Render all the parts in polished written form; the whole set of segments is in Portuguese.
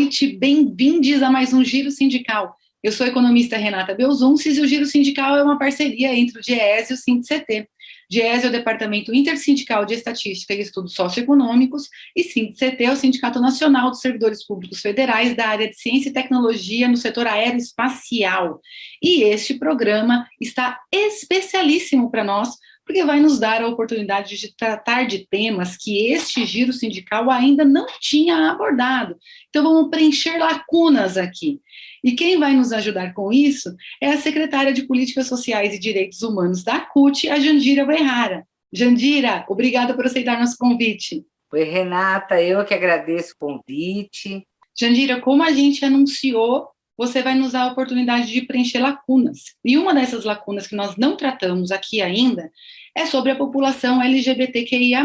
noite, bem-vindos a mais um Giro Sindical. Eu sou a economista Renata Belzunces e o Giro Sindical é uma parceria entre o DIEESE e o SINDIC-CT. DIEESE é o Departamento Intersindical de Estatística e Estudos Socioeconômicos e SINDIC-CT é o Sindicato Nacional dos Servidores Públicos Federais da área de Ciência e Tecnologia no setor aeroespacial. E este programa está especialíssimo para nós, porque vai nos dar a oportunidade de tratar de temas que este giro sindical ainda não tinha abordado. Então, vamos preencher lacunas aqui. E quem vai nos ajudar com isso é a secretária de Políticas Sociais e Direitos Humanos da CUT, a Jandira Berrara. Jandira, obrigada por aceitar nosso convite. Oi, Renata, eu que agradeço o convite. Jandira, como a gente anunciou, você vai nos dar a oportunidade de preencher lacunas. E uma dessas lacunas que nós não tratamos aqui ainda é sobre a população LGBTQIA+.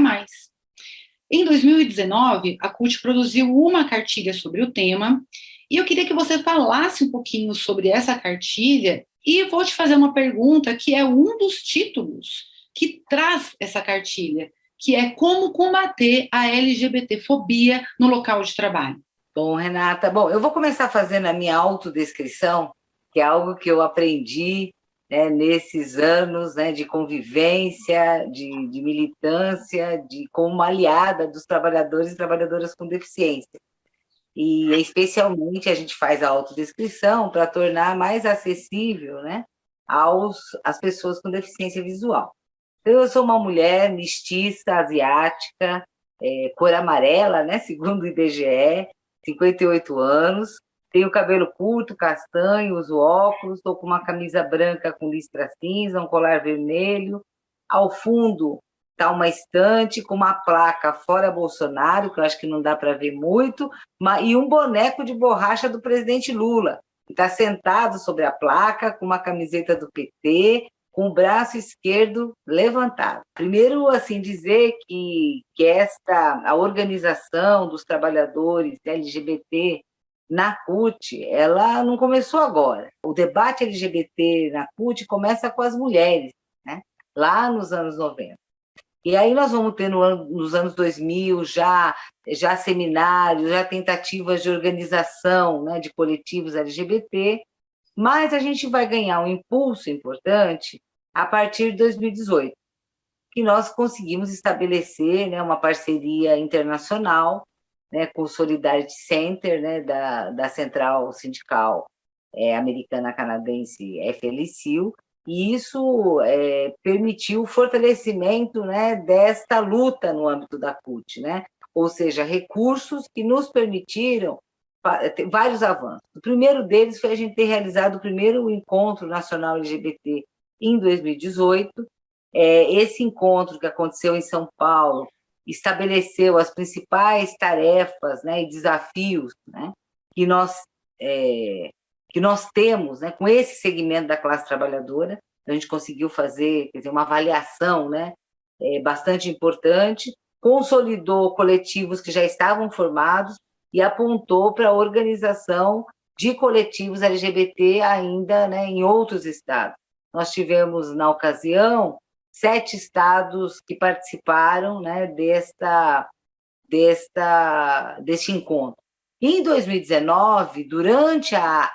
Em 2019, a CUT produziu uma cartilha sobre o tema, e eu queria que você falasse um pouquinho sobre essa cartilha, e vou te fazer uma pergunta que é um dos títulos que traz essa cartilha, que é como combater a LGBTfobia no local de trabalho. Bom, Renata, eu vou começar fazendo a minha autodescrição, que é algo que eu aprendi, né, nesses anos, né, de convivência, de militância, como aliada dos trabalhadores e trabalhadoras com deficiência. E, especialmente, a gente faz a autodescrição para tornar mais acessível, né, às pessoas com deficiência visual. Então, eu sou uma mulher mestiça, asiática, cor amarela, né, segundo o IBGE, 58 anos, tenho cabelo curto, castanho, uso óculos, estou com uma camisa branca com listra cinza, um colar vermelho. Ao fundo está uma estante com uma placa Fora Bolsonaro, que eu acho que não dá para ver muito, e um boneco de borracha do presidente Lula, que está sentado sobre a placa com uma camiseta do PT, com o braço esquerdo levantado. Primeiro, assim, dizer que a organização dos trabalhadores LGBT na CUT, ela não começou agora. O debate LGBT na CUT começa com as mulheres, né? Lá nos anos 90. E aí nós vamos ter nos anos 2000 já seminários, já tentativas de organização, né, de coletivos LGBT, mas a gente vai ganhar um impulso importante a partir de 2018, que nós conseguimos estabelecer, né, uma parceria internacional, né, com o Solidarity Center, né, da Central Sindical Americana-Canadense FLCIL, e isso permitiu o fortalecimento, né, desta luta no âmbito da CUT, né? Ou seja, recursos que nos permitiram vários avanços. O primeiro deles foi a gente ter realizado o primeiro encontro nacional LGBT em 2018. Esse encontro que aconteceu em São Paulo estabeleceu as principais tarefas, né, e desafios, né, que nós temos, né, com esse segmento da classe trabalhadora. A gente conseguiu fazer, quer dizer, uma avaliação, né, bastante importante, consolidou coletivos que já estavam formados e apontou para a organização de coletivos LGBT ainda, né, em outros estados. Nós tivemos, na ocasião, 7 estados que participaram, né, deste encontro. Em 2019, durante a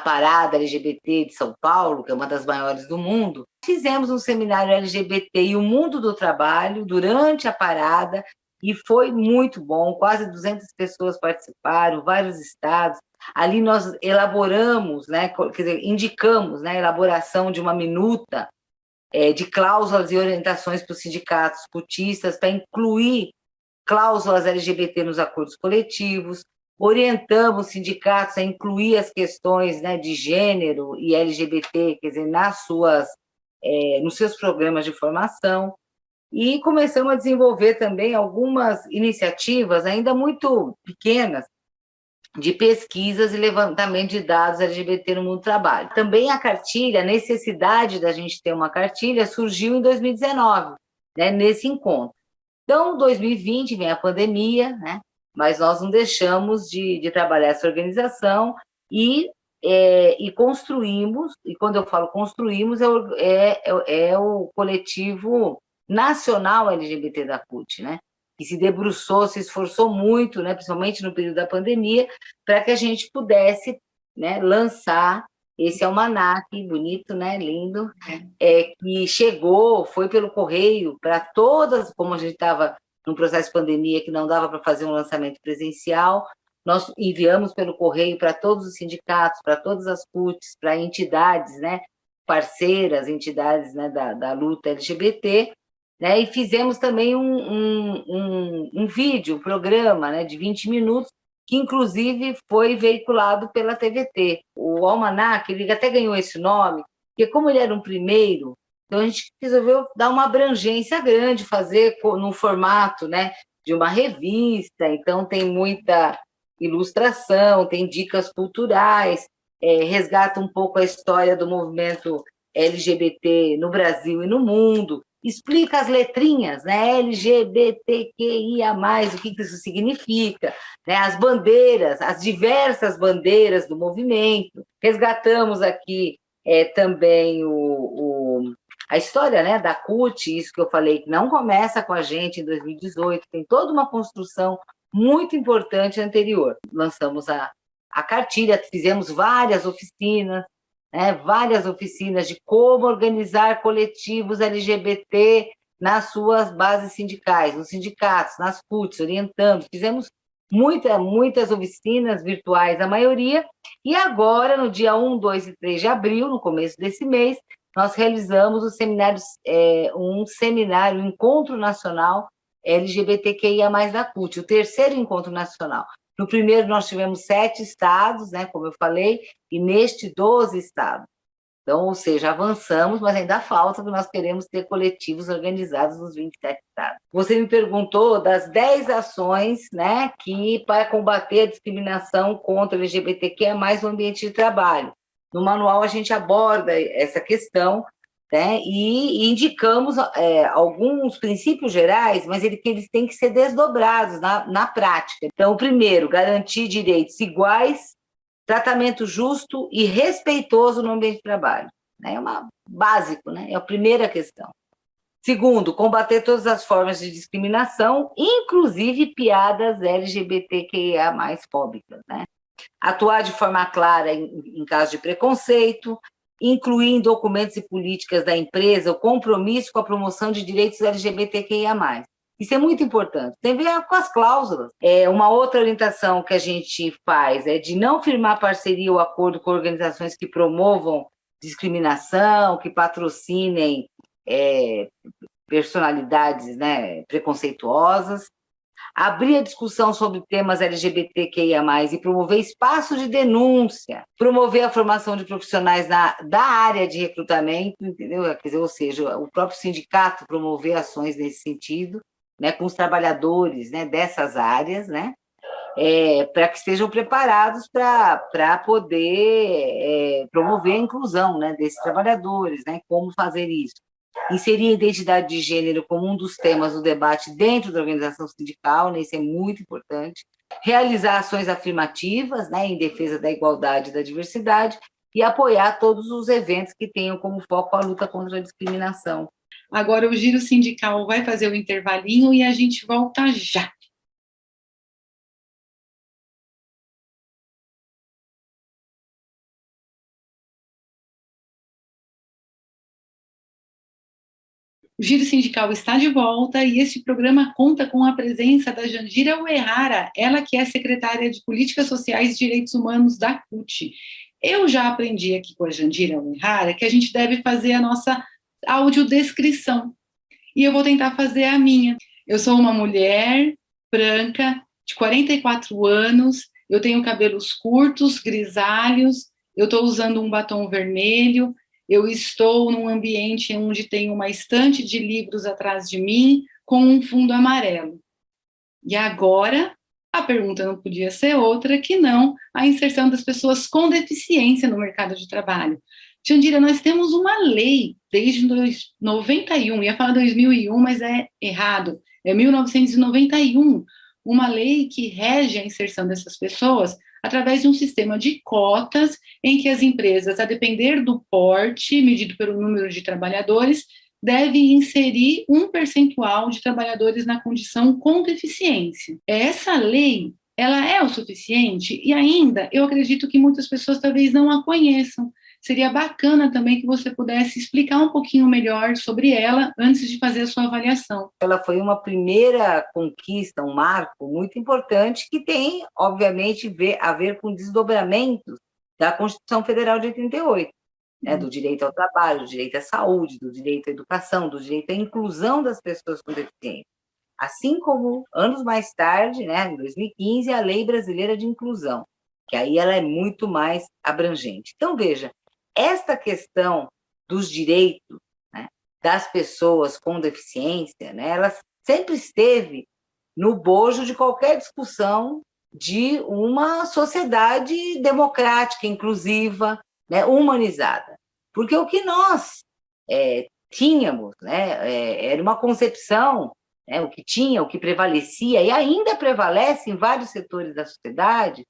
parada LGBT de São Paulo, que é uma das maiores do mundo, fizemos um seminário LGBT e o mundo do trabalho durante a parada, e foi muito bom, quase 200 pessoas participaram, vários estados. Ali nós elaboramos, né, quer dizer, indicamos, né, a elaboração de uma minuta de cláusulas e orientações para os sindicatos cotistas para incluir cláusulas LGBT nos acordos coletivos, orientamos sindicatos a incluir as questões, né, de gênero e LGBT, quer dizer, nos seus programas de formação, e começamos a desenvolver também algumas iniciativas ainda muito pequenas de pesquisas e levantamento de dados LGBT no mundo do trabalho. Também a cartilha, a necessidade da gente ter uma cartilha surgiu em 2019, né, nesse encontro. Então, 2020 vem a pandemia, né, mas nós não deixamos de trabalhar essa organização e construímos, e quando eu falo construímos, é o coletivo nacional LGBT da CUT, né, que se debruçou, se esforçou muito, né, principalmente no período da pandemia, para que a gente pudesse, né, lançar esse almanaque bonito, né, lindo, que chegou, foi pelo correio para todas, como a gente estava num processo de pandemia que não dava para fazer um lançamento presencial, nós enviamos pelo correio para todos os sindicatos, para todas as CUTs, para entidades, né, parceiras, entidades, né, da luta LGBT, né, e fizemos também um vídeo, um programa, né, de 20 minutos, que inclusive foi veiculado pela TVT. O Almanac, ele até ganhou esse nome, porque como ele era um primeiro, então a gente resolveu dar uma abrangência grande, fazer no formato, né, de uma revista, então tem muita ilustração, tem dicas culturais, resgata um pouco a história do movimento LGBT no Brasil e no mundo, explica as letrinhas, né, LGBTQIA+, o que isso significa, né, as bandeiras, as diversas bandeiras do movimento. Resgatamos aqui também a história, né, da CUT, isso que eu falei, que não começa com a gente em 2018, tem toda uma construção muito importante anterior. Lançamos a cartilha, fizemos várias oficinas, né, várias oficinas de como organizar coletivos LGBT nas suas bases sindicais, nos sindicatos, nas CUTs, orientando. Fizemos muitas oficinas virtuais, a maioria, e agora, no dia 1, 2 e 3 de abril, no começo desse mês, nós realizamos um seminário, um encontro nacional LGBTQIA+, da CUT, o terceiro encontro nacional. No primeiro, nós tivemos 7 estados, né, como eu falei, e neste 12 estados. Então, ou seja, avançamos, mas ainda falta, porque nós queremos ter coletivos organizados nos 27 estados. Você me perguntou das 10 ações, né, que para combater a discriminação contra LGBTQIA+, no ambiente de trabalho. No manual, a gente aborda essa questão, né, e indicamos alguns princípios gerais, mas que eles têm que ser desdobrados na prática. Então, o primeiro, garantir direitos iguais, tratamento justo e respeitoso no ambiente de trabalho. É básico, né? É a primeira questão. Segundo, combater todas as formas de discriminação, inclusive piadas LGBTQIA+ fóbicas, né? Atuar de forma clara em caso de preconceito, incluir em documentos e políticas da empresa o compromisso com a promoção de direitos LGBTQIA+. Isso é muito importante. Tem a ver com as cláusulas. Uma outra orientação que a gente faz é de não firmar parceria ou acordo com organizações que promovam discriminação, que patrocinem personalidades, né, preconceituosas. Abrir a discussão sobre temas LGBTQIA+, e promover espaços de denúncia, promover a formação de profissionais da área de recrutamento, entendeu? Quer dizer, ou seja, o próprio sindicato promover ações nesse sentido, né, com os trabalhadores, né, dessas áreas, né, para que estejam preparados para poder promover a inclusão, né, desses trabalhadores, né, como fazer isso. Inserir a identidade de gênero como um dos temas do debate dentro da organização sindical, né, isso é muito importante. Realizar ações afirmativas, né, em defesa da igualdade e da diversidade e apoiar todos os eventos que tenham como foco a luta contra a discriminação. Agora o Giro Sindical vai fazer o intervalinho e a gente volta já. O Giro Sindical está de volta e este programa conta com a presença da Jandira Uehara, ela que é secretária de Políticas Sociais e Direitos Humanos da CUT. Eu já aprendi aqui com a Jandira Uehara que a gente deve fazer a nossa audiodescrição. E eu vou tentar fazer a minha. Eu sou uma mulher branca, de 44 anos, eu tenho cabelos curtos, grisalhos, eu estou usando um batom vermelho, eu estou num ambiente onde tem uma estante de livros atrás de mim, com um fundo amarelo. E agora, a pergunta não podia ser outra que não a inserção das pessoas com deficiência no mercado de trabalho. Jandira, nós temos uma lei desde 91, ia falar 2001, mas é errado, é 1991, uma lei que rege a inserção dessas pessoas através de um sistema de cotas em que as empresas, a depender do porte, medido pelo número de trabalhadores, deve inserir um percentual de trabalhadores na condição com deficiência. Essa lei, ela é o suficiente? E ainda, eu acredito que muitas pessoas talvez não a conheçam. Seria bacana também que você pudesse explicar um pouquinho melhor sobre ela antes de fazer a sua avaliação. Ela foi uma primeira conquista, um marco muito importante que tem, obviamente, a ver com desdobramentos da Constituição Federal de 88. Né, do direito ao trabalho, do direito à saúde, do direito à educação, do direito à inclusão das pessoas com deficiência. Assim como, anos mais tarde, né, em 2015, a Lei Brasileira de Inclusão, que aí ela é muito mais abrangente. Então, veja, esta questão dos direitos, né, das pessoas com deficiência, né, ela sempre esteve no bojo de qualquer discussão de uma sociedade democrática, inclusiva, né, humanizada. Porque o que nós tínhamos, né, era uma concepção, né, o que prevalecia e ainda prevalece em vários setores da sociedade,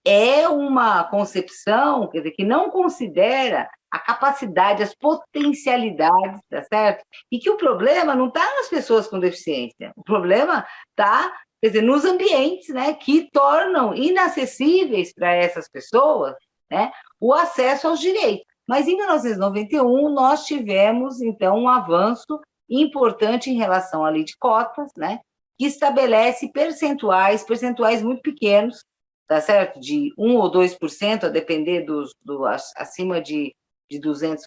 é uma concepção, quer dizer, que não considera a capacidade, as potencialidades, tá certo? E que o problema não está nas pessoas com deficiência, o problema está, quer dizer, nos ambientes, né, que tornam inacessíveis para essas pessoas, né, o acesso aos direitos. Mas em 1991 nós tivemos, então, um avanço importante em relação à lei de cotas, né, que estabelece percentuais muito pequenos, tá certo? De 1 ou 2%, a depender acima de 200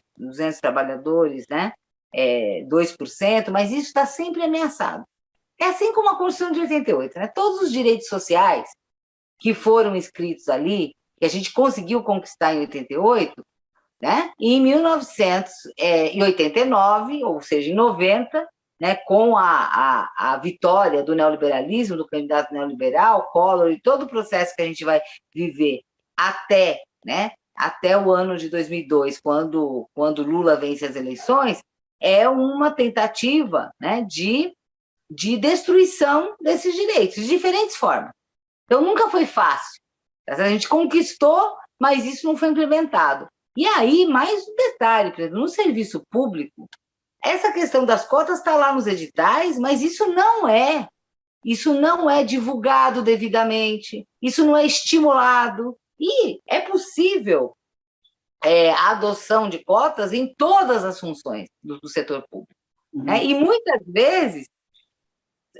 trabalhadores, né? 2%, mas isso está sempre ameaçado. É assim como a Constituição de 88, né? Todos os direitos sociais que foram inscritos ali, que a gente conseguiu conquistar em 88, né? E em 1989, ou seja, em 90, né, com a vitória do neoliberalismo, do candidato neoliberal, Collor, e todo o processo que a gente vai viver até, né, até o ano de 2002, quando Lula vence as eleições, é uma tentativa, né, de destruição desses direitos, de diferentes formas. Então, nunca foi fácil. A gente conquistou, mas isso não foi implementado. E aí, mais um detalhe, por exemplo, no serviço público, essa questão das cotas está lá nos editais, mas isso não é divulgado devidamente, isso não é estimulado, e é possível a adoção de cotas em todas as funções do setor público. Né? E muitas vezes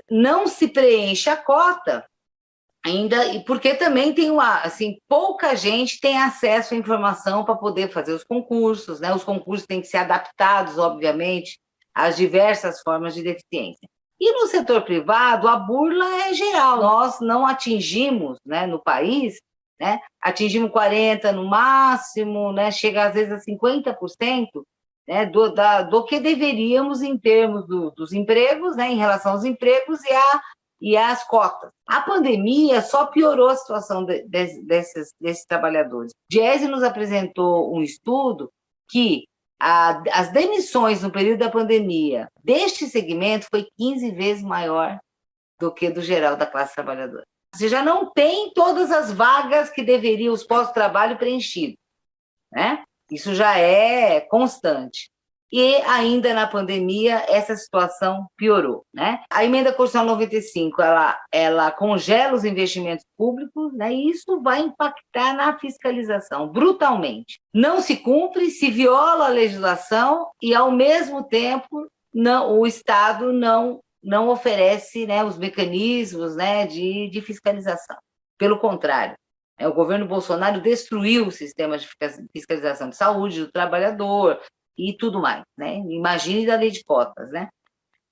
não se preenche a cota ainda, porque também tem pouca gente tem acesso à informação para poder fazer os concursos, né? Os concursos têm que ser adaptados, obviamente, às diversas formas de deficiência. E no setor privado, a burla é geral. Nós não atingimos, né, no país, né, atingimos 40% no máximo, né, chega às vezes a 50%, né, do que deveríamos em termos dos empregos, né, em relação aos empregos e às cotas. A pandemia só piorou a situação desses trabalhadores. O Diese nos apresentou um estudo que as demissões no período da pandemia deste segmento foi 15 vezes maior do que do geral da classe trabalhadora. Você já não tem todas as vagas que deveriam, os postos de trabalho preenchidos, né? Isso já é constante. E ainda na pandemia, essa situação piorou, né? A emenda constitucional 95, ela congela os investimentos públicos, né? E isso vai impactar na fiscalização, brutalmente. Não se cumpre, se viola a legislação e, ao mesmo tempo, o Estado não oferece, né, os mecanismos, né, de fiscalização. Pelo contrário, o governo Bolsonaro destruiu o sistema de fiscalização de saúde do trabalhador, e tudo mais, né? Imagine da lei de cotas, né?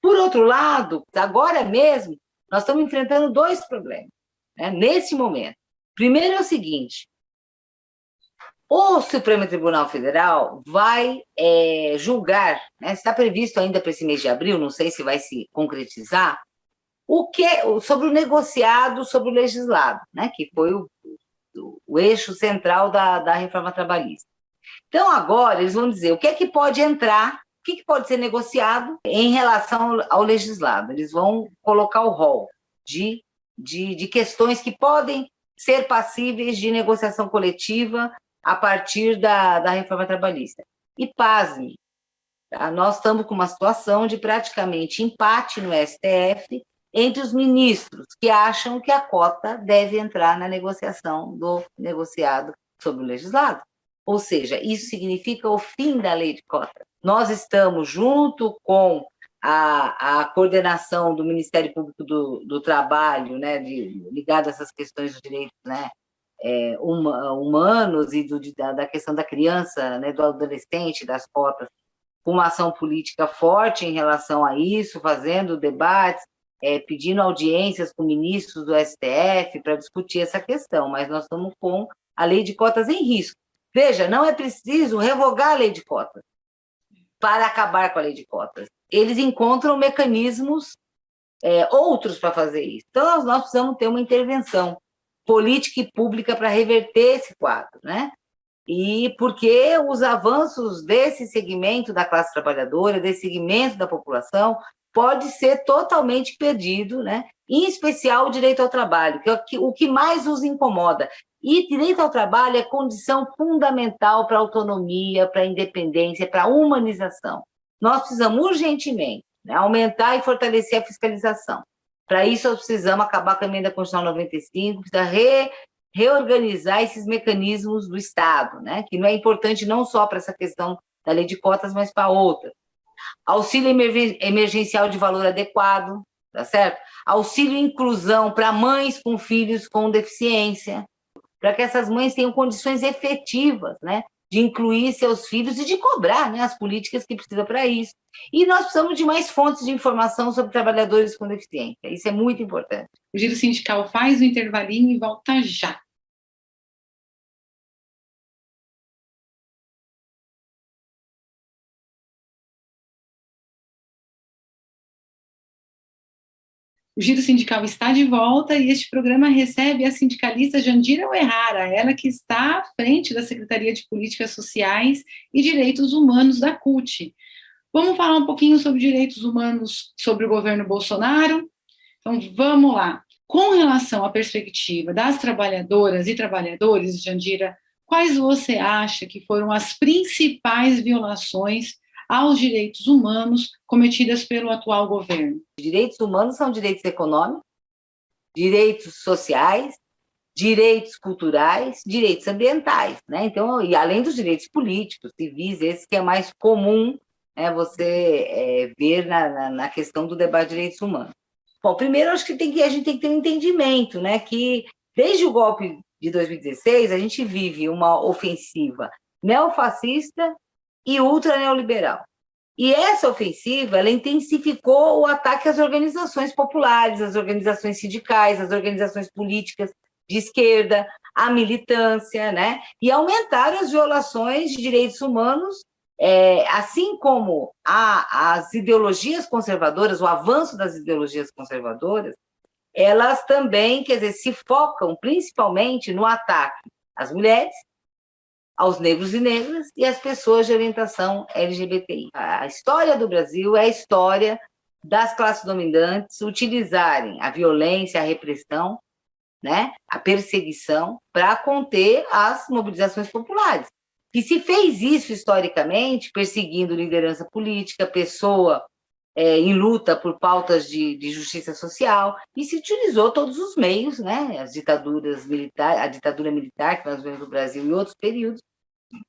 Por outro lado, agora mesmo, nós estamos enfrentando dois problemas, né, nesse momento. Primeiro é o seguinte: o Supremo Tribunal Federal vai julgar, né, está previsto ainda para esse mês de abril, não sei se vai se concretizar, sobre o negociado, sobre o legislado, né, que foi o eixo central da reforma trabalhista. Então, agora, eles vão dizer o que é que pode entrar, o que pode ser negociado em relação ao legislado. Eles vão colocar o rol de questões que podem ser passíveis de negociação coletiva a partir da reforma trabalhista. E, pasme, Tá? Nós estamos com uma situação de praticamente empate no STF entre os ministros que acham que a cota deve entrar na negociação do negociado sobre o legislado. Ou seja, isso significa o fim da lei de cota. Nós estamos, junto com a coordenação do Ministério Público do Trabalho, né, ligado a essas questões dos direitos, né, humanos e da questão da criança, né, do adolescente, das cotas, com uma ação política forte em relação a isso, fazendo debates, pedindo audiências com ministros do STF para discutir essa questão, mas nós estamos com a lei de cotas em risco. Veja, não é preciso revogar a lei de cotas para acabar com a lei de cotas. Eles encontram mecanismos outros para fazer isso. Então, nós precisamos ter uma intervenção política e pública para reverter esse quadro, né? E porque os avanços desse segmento da classe trabalhadora, desse segmento da população, pode ser totalmente perdido, né? Em especial o direito ao trabalho, que é o que mais os incomoda. E direito ao trabalho é condição fundamental para a autonomia, para a independência, para a humanização. Nós precisamos urgentemente, né, aumentar e fortalecer a fiscalização. Para isso, nós precisamos acabar com a emenda constitucional 95, precisa reorganizar esses mecanismos do Estado, né, que não é importante não só para essa questão da lei de cotas, mas para outra. Auxílio emergencial de valor adequado, tá certo? Auxílio inclusão para mães com filhos com deficiência, para que essas mães tenham condições efetivas, né, de incluir seus filhos e de cobrar, né, as políticas que precisa para isso. E nós precisamos de mais fontes de informação sobre trabalhadores com deficiência. Isso é muito importante. O Giro Sindical faz o intervalinho e volta já. O Giro Sindical está de volta e este programa recebe a sindicalista Jandira Uehara, ela que está à frente da Secretaria de Políticas Sociais e Direitos Humanos da CUT. Vamos falar um pouquinho sobre direitos humanos sobre o governo Bolsonaro? Então, vamos lá. Com relação à perspectiva das trabalhadoras e trabalhadores, Jandira, quais você acha que foram as principais violações aos direitos humanos cometidas pelo atual governo? Direitos humanos são direitos econômicos, direitos sociais, direitos culturais, direitos ambientais, né? Então, e além dos direitos políticos, civis, esse que é mais comum, né, você ver na questão do debate de direitos humanos. Bom, primeiro acho que a gente tem que ter um entendimento, né, que desde o golpe de 2016 a gente vive uma ofensiva neofascista e ultra-neoliberal. E essa ofensiva, ela intensificou o ataque às organizações populares, às organizações sindicais, às organizações políticas de esquerda, à militância, né? E aumentaram as violações de direitos humanos, assim como as ideologias conservadoras, o avanço das ideologias conservadoras, elas também, quer dizer, se focam principalmente no ataque às mulheres, aos negros e negras e às pessoas de orientação LGBTI. A história do Brasil é a história das classes dominantes utilizarem a violência, a repressão, né, a perseguição para conter as mobilizações populares. E se fez isso historicamente, perseguindo liderança política, pessoa em luta por pautas de justiça social, e se utilizou todos os meios, né, as ditaduras militares, a ditadura militar que nós vemos no Brasil e outros períodos,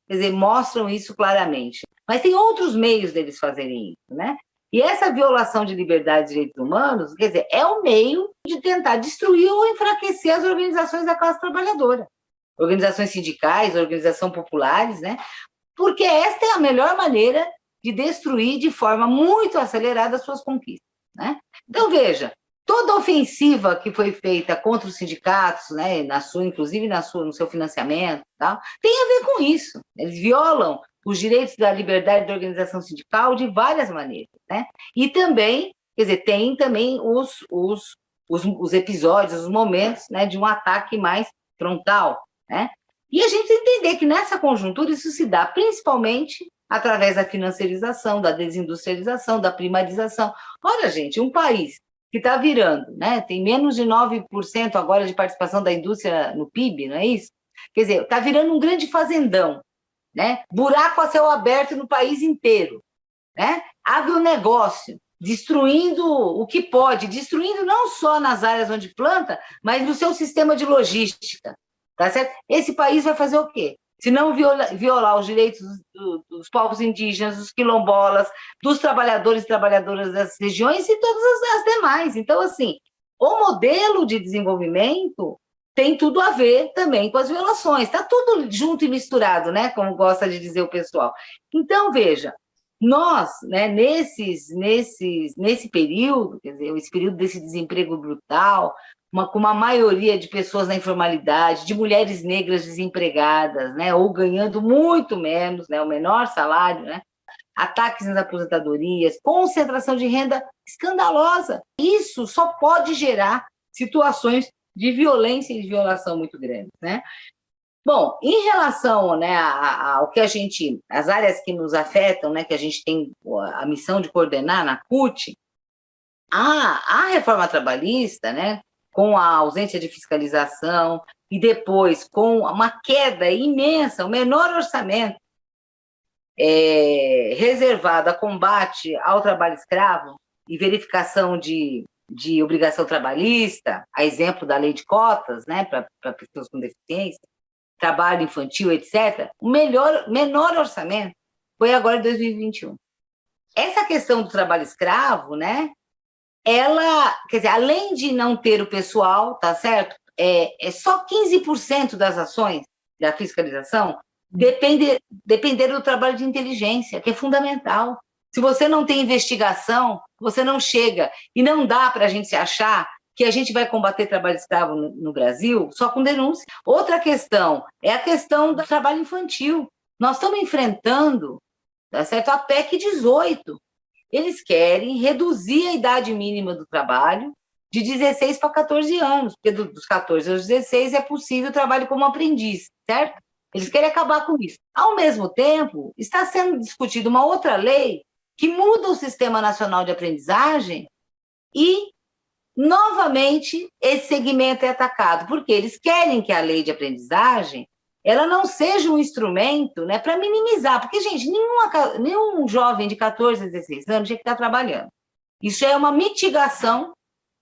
quer dizer, mostram isso claramente. Mas tem outros meios deles fazerem isso, né? E essa violação de liberdade e direitos humanos, quer dizer, é um meio de tentar destruir ou enfraquecer as organizações da classe trabalhadora, organizações sindicais, organizações populares, né? Porque esta é a melhor maneira de destruir de forma muito acelerada as suas conquistas, né? Então, veja, toda ofensiva que foi feita contra os sindicatos, né, inclusive no seu financiamento, tal, tem a ver com isso. Eles violam os direitos da liberdade de organização sindical de várias maneiras, né? E também, quer dizer, tem também os episódios, os momentos, né, de um ataque mais frontal, né? E a gente tem que entender que nessa conjuntura isso se dá principalmente através da financiarização, da desindustrialização, da primarização. Olha, gente, um país que está virando, né? Tem menos de 9% agora de participação da indústria no PIB, não é isso? Quer dizer, está virando um grande fazendão, né? Buraco a céu aberto no país inteiro. né? Agronegócio, destruindo o que pode, destruindo não só nas áreas onde planta, mas no seu sistema de logística, tá certo? Esse país vai fazer o quê? Se não violar os direitos dos povos indígenas, dos quilombolas, dos trabalhadores e trabalhadoras das regiões e todas as demais. Então, assim, o modelo de desenvolvimento tem tudo a ver também com as violações. Está tudo junto e misturado, né? Como gosta de dizer o pessoal. Então, veja, nós, né, nesse período, quer dizer, esse período desse desemprego brutal, com uma maioria de pessoas na informalidade, de mulheres negras desempregadas, né, ou ganhando muito menos, né, o menor salário, né, ataques nas aposentadorias, concentração de renda escandalosa. Isso só pode gerar situações de violência e de violação muito grandes, né? Bom, em relação, né, ao que as áreas que nos afetam, né, que a gente tem a missão de coordenar na CUT, a reforma trabalhista, né, com a ausência de fiscalização e depois com uma queda imensa, o menor orçamento reservado a combate ao trabalho escravo e verificação de obrigação trabalhista, a exemplo da lei de cotas, né, para pessoas com deficiência, trabalho infantil, etc., o menor orçamento foi agora em 2021. Essa questão do trabalho escravo, né, ela, quer dizer, além de não ter o pessoal, tá certo? Só 15% das ações da fiscalização dependeram do trabalho de inteligência, que é fundamental. Se você não tem investigação, você não chega. E não dá para a gente se achar que a gente vai combater trabalho escravo no Brasil só com denúncia. Outra questão é a questão do trabalho infantil. Nós estamos enfrentando, tá certo, a PEC 18. Eles querem reduzir a idade mínima do trabalho de 16 para 14 anos, porque dos 14 aos 16 é possível trabalho como aprendiz, certo? Eles querem acabar com isso. Ao mesmo tempo, está sendo discutida uma outra lei que muda o Sistema Nacional de Aprendizagem e, novamente, esse segmento é atacado, porque eles querem que a lei de aprendizagem ela não seja um instrumento, né, para minimizar, porque, gente, nenhum jovem de 14 a 16 anos tinha que estar trabalhando. Isso é uma mitigação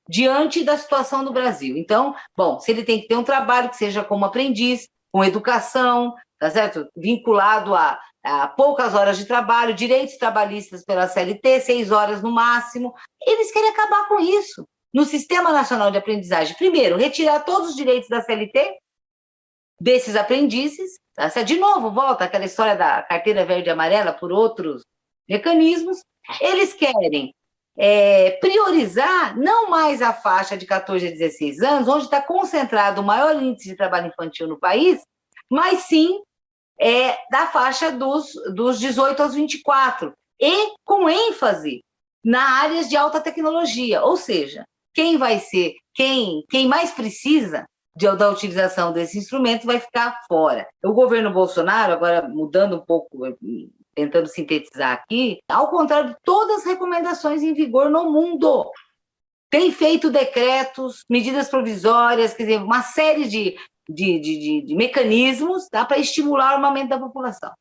diante da situação do Brasil. Então, bom, se ele tem que ter um trabalho que seja como aprendiz, com educação, tá certo? Vinculado a poucas horas de trabalho, direitos trabalhistas pela CLT, 6 horas no máximo, eles querem acabar com isso. No Sistema Nacional de Aprendizagem, primeiro, retirar todos os direitos da CLT, desses aprendizes, tá? De novo, volta aquela história da carteira verde e amarela por outros mecanismos. Eles querem priorizar não mais a faixa de 14 a 16 anos, onde está concentrado o maior índice de trabalho infantil no país, mas sim da faixa dos 18 aos 24, e com ênfase na áreas de alta tecnologia, ou seja, quem mais precisa da utilização desse instrumento vai ficar fora. O governo Bolsonaro, agora mudando um pouco, tentando sintetizar aqui, ao contrário de todas as recomendações em vigor no mundo, tem feito decretos, medidas provisórias, quer dizer, uma série de mecanismos, tá, para estimular o armamento da população,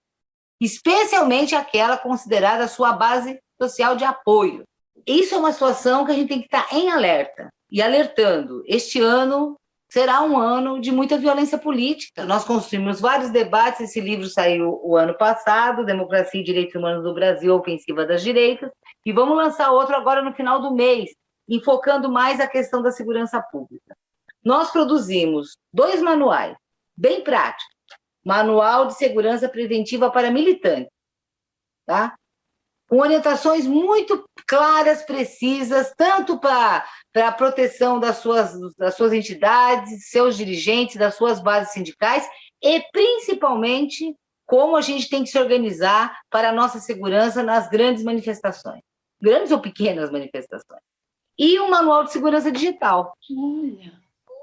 especialmente aquela considerada a sua base social de apoio. Isso é uma situação que a gente tem que estar em alerta e alertando. Este ano será um ano de muita violência política. Nós construímos vários debates, esse livro saiu o ano passado, Democracia e Direitos Humanos no Brasil, Ofensiva das Direitas, e vamos lançar outro agora no final do mês, enfocando mais a questão da segurança pública. Nós produzimos 2 manuais, bem práticos. Manual de Segurança Preventiva para Militantes, tá? Com orientações muito claras, precisas, tanto para a proteção das suas entidades, seus dirigentes, das suas bases sindicais, e principalmente como a gente tem que se organizar para a nossa segurança nas grandes manifestações, grandes ou pequenas manifestações. E um manual de segurança digital.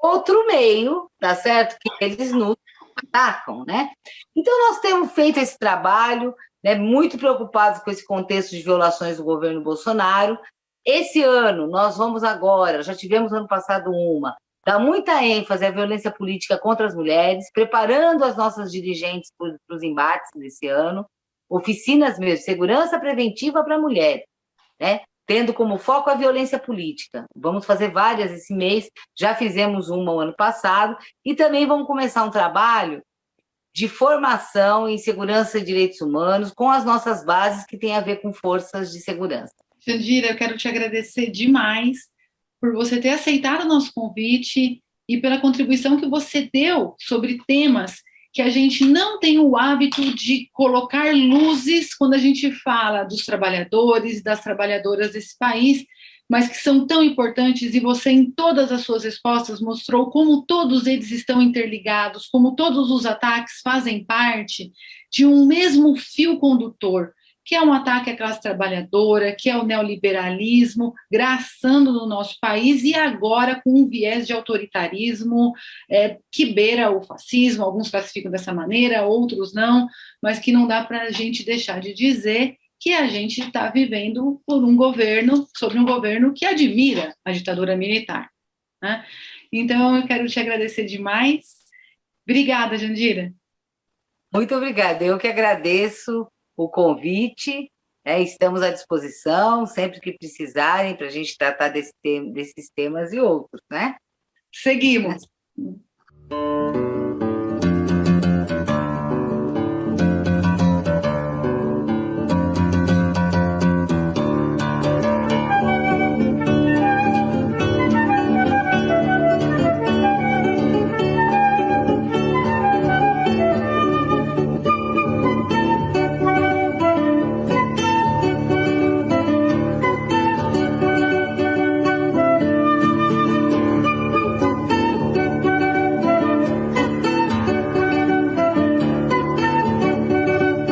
Outro meio, tá certo? Que eles nos atacam, né? Então, nós temos feito esse trabalho, né, muito preocupados com esse contexto de violações do governo Bolsonaro. Esse ano, nós vamos agora, já tivemos ano passado dar muita ênfase à violência política contra as mulheres, preparando as nossas dirigentes para os embates desse ano. oficinas mesmo, segurança preventiva para mulheres, né? Tendo como foco a violência política. Vamos fazer várias esse mês, já fizemos uma o ano passado, e também vamos começar um trabalho de formação em segurança e direitos humanos com as nossas bases que tem a ver com forças de segurança. Jandira, eu quero te agradecer demais por você ter aceitado o nosso convite e pela contribuição que você deu sobre temas que a gente não tem o hábito de colocar luzes quando a gente fala dos trabalhadores, das trabalhadoras desse país, mas que são tão importantes, e você, em todas as suas respostas, mostrou como todos eles estão interligados, como todos os ataques fazem parte de um mesmo fio condutor, que é um ataque à classe trabalhadora, que é o neoliberalismo graçando no nosso país, e agora com um viés de autoritarismo que beira o fascismo. Alguns classificam dessa maneira, outros não, mas que não dá para a gente deixar de dizer que a gente está vivendo por um governo, sobre um governo que admira a ditadura militar, né? Então, eu quero te agradecer demais. Obrigada, Jandira. Muito obrigada, eu que agradeço o convite, né? Estamos à disposição sempre que precisarem para a gente tratar desses temas e outros, né? Seguimos.